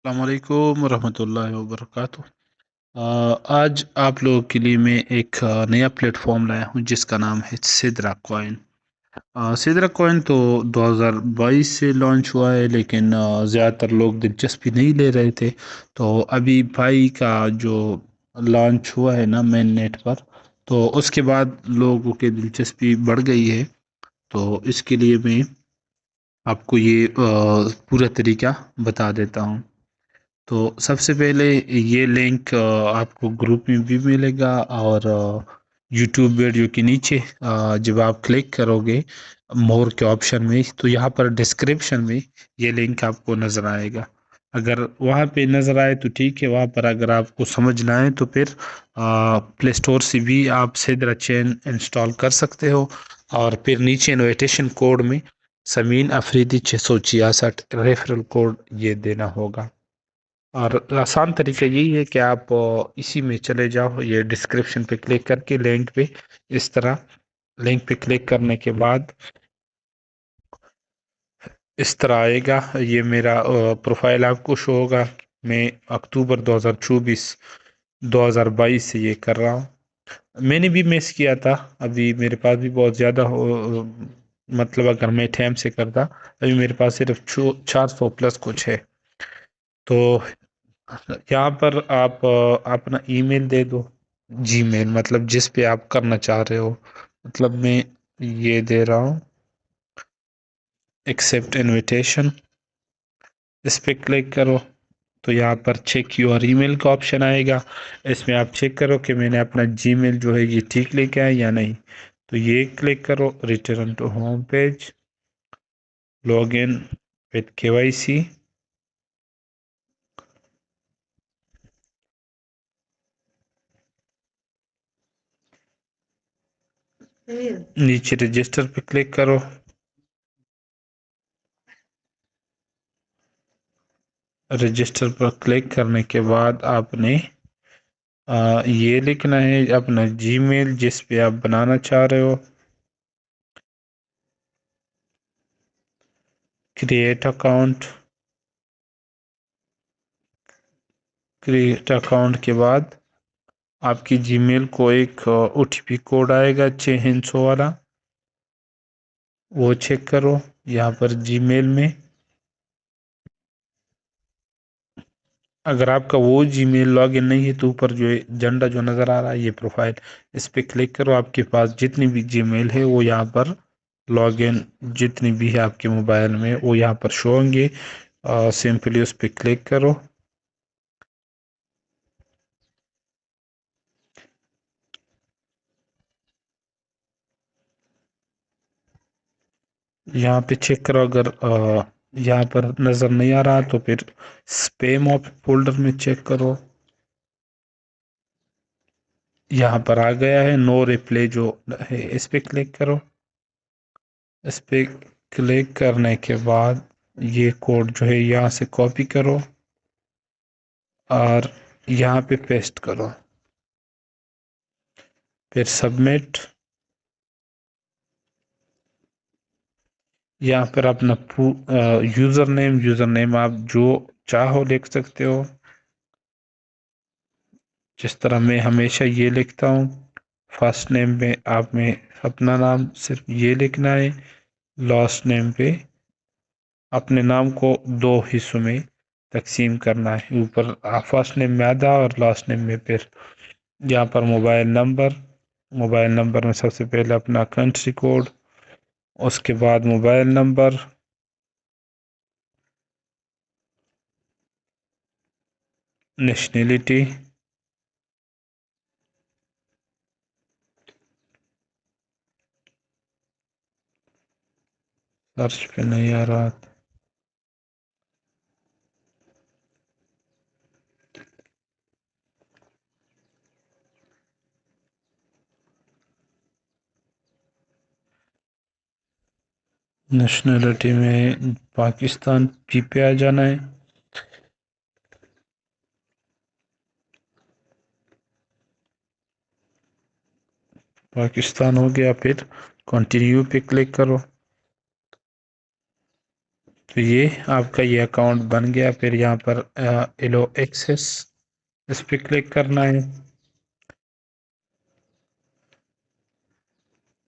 السلام علیکم ورحمۃ اللہ وبرکاتہ۔ آج آپ لوگوں کے لیے میں ایک نیا پلیٹ فارم لایا ہوں جس کا نام ہے سدرا کوائن۔ سدرا کوائن تو 2022 سے لانچ ہوا ہے، لیکن زیادہ تر لوگ دلچسپی نہیں لے رہے تھے۔ تو ابھی بھائی کا جو لانچ ہوا ہے نا مین نیٹ پر، تو اس کے بعد لوگوں کی دلچسپی بڑھ گئی ہے۔ تو اس کے لیے میں آپ کو یہ پورا طریقہ بتا دیتا ہوں۔ تو سب سے پہلے یہ لنک آپ کو گروپ میں بھی ملے گا، اور یوٹیوب ویڈیو کے نیچے جب آپ کلک کرو گے مور کے آپشن میں، تو یہاں پر ڈسکرپشن میں یہ لنک آپ کو نظر آئے گا۔ اگر وہاں پہ نظر آئے تو ٹھیک ہے، وہاں پر اگر آپ کو سمجھ نہ آئے تو پھر پلے اسٹور سے بھی آپ سدرا چین انسٹال کر سکتے ہو، اور پھر نیچے انویٹیشن کوڈ میں سمین افریدی 666 ریفرل کوڈ یہ دینا ہوگا۔ اور آسان طریقہ یہی ہے کہ آپ اسی میں چلے جاؤ، یہ ڈسکرپشن پہ کلک کر کے لنک پہ، اس طرح لنک پہ کلک کرنے کے بعد اس طرح آئے گا۔ یہ میرا پروفائل آپ کو شو ہوگا۔ میں اکتوبر 2022 سے یہ کر رہا ہوں۔ میں نے بھی مس کیا تھا، ابھی میرے پاس بھی بہت زیادہ مطلب اگر میں ٹائم سے کرتا، ابھی میرے پاس صرف 400 پلس کچھ ہے۔ تو یہاں پر آپ اپنا ای میل دے دو، جی میل مطلب جس پہ آپ کرنا چاہ رہے ہو۔ مطلب میں یہ دے رہا ہوں ایکسیپٹ انویٹیشن، اس پہ کلک کرو تو یہاں پر چیک یور ای میل کا آپشن آئے گا۔ اس میں آپ چیک کرو کہ میں نے اپنا جی میل جو ہے یہ ٹھیک لے کے آیا یا نہیں۔ تو یہ کلک کرو، return to home page, log in with KYC، نیچے رجسٹر پہ کلک کرو۔ رجسٹر پر کلک کرنے کے بعد آپ نے یہ لکھنا ہے اپنا جی میل جس پہ آپ بنانا چاہ رہے ہو۔ کریٹ اکاؤنٹ، کریٹ اکاؤنٹ کے بعد آپ کی جی میل کو ایک OTP کوڈ آئے گا 6 ہندسوں والا، وہ چیک کرو یہاں پر جی میل میں۔ اگر آپ کا وہ جی میل لاگ ان نہیں ہے تو اوپر جو جھنڈا جو نظر آ رہا ہے یہ پروفائل، اس پہ کلک کرو۔ آپ کے پاس جتنی بھی جی میل ہے وہ یہاں پر لاگ ان جتنی بھی ہے آپ کے موبائل میں وہ یہاں پر شو ہوں گے۔ سمپلی اس پہ کلک کرو۔ یہاں پہ چیک کرو، اگر یہاں پر نظر نہیں آ رہا تو پھر اسپیم فولڈر میں چیک کرو۔ یہاں پر آ گیا ہے نو ریپلے جو ہے، اس پہ کلک کرو۔ اس پہ کلک کرنے کے بعد یہ کوڈ جو ہے یہاں سے کاپی کرو اور یہاں پہ پیسٹ کرو، پھر سبمٹ۔ یہاں پر اپنا یوزر نیم آپ جو چاہو لکھ سکتے ہو، جس طرح میں ہمیشہ یہ لکھتا ہوں۔ فرسٹ نیم میں آپ میں اپنا نام صرف یہ لکھنا ہے، لاسٹ نیم پہ اپنے نام کو 2 حصوں میں تقسیم کرنا ہے، اوپر فرسٹ نیم میں آدھا اور لاسٹ نیم میں پھر یہاں پر موبائل نمبر میں سب سے پہلے اپنا کنٹری کوڈ، اس کے بعد موبائل نمبر، نیشنلٹی، سرچ پہ نہیں آ رہا، نیشنلٹی میں پاکستان پی پہ آ جانا ہے۔ پاکستان ہو گیا، پھر کنٹینیو پہ کلک کرو۔ تو یہ آپ کا یہ اکاؤنٹ بن گیا. پھر یہاں پر ایلو ایکسس اس پہ کلک کرنا ہے.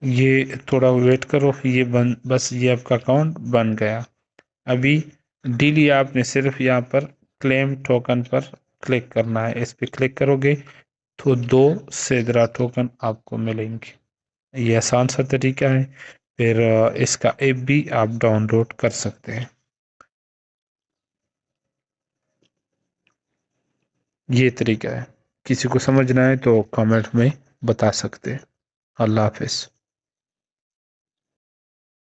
یہ تھوڑا ویٹ کرو، یہ بس یہ آپ کا اکاؤنٹ بن گیا. ابھی ڈیلی آپ نے صرف یہاں پر کلیم ٹوکن پر کلک کرنا ہے. اس پہ کلک کرو گے تو 2 سیدرا ٹوکن آپ کو ملیں گے. یہ آسان سا طریقہ ہے. پھر اس کا ایپ بھی آپ ڈاؤن لوڈ کر سکتے ہیں. یہ طریقہ ہے. کسی کو سمجھنا ہے تو کامنٹ میں بتا سکتے ہیں. اللہ حافظ.